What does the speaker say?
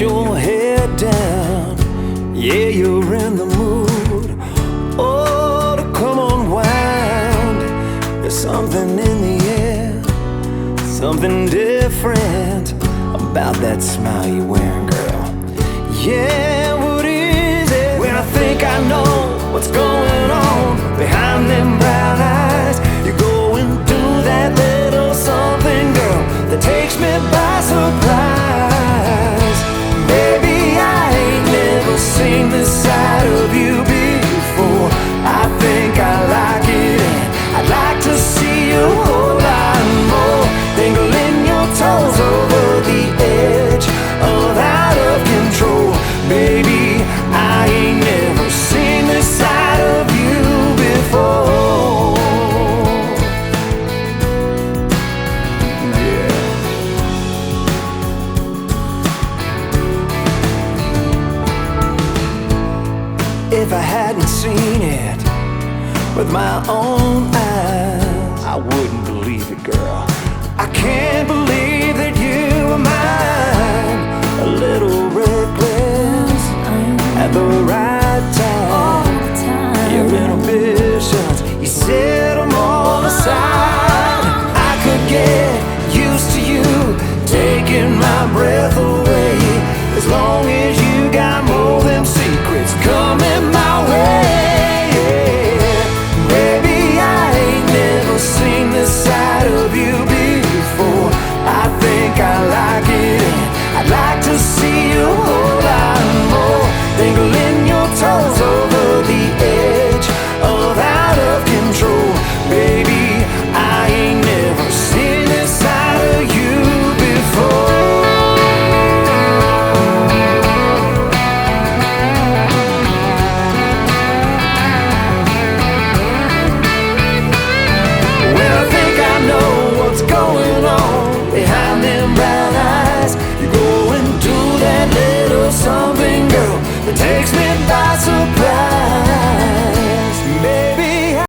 your head down. Yeah, you're in the mood. Oh, to come unwind. There's something in the air, something different about that smile you're wearing, girl. Yeah, what is it? When I think I know what's going on behind them brown eyes, you're going through that little something, girl, that takes me by surprise. Baby, I ain't never seen this side of you before. I think I like it, and I'd like to see you a whole lot more. Dangling your toes over the edge of out of control. Baby, I ain't never seen this side of you before. Yeah. If I hadn't seen it with my own eyes, I wouldn't believe it, girl. I can't believe that you were mine.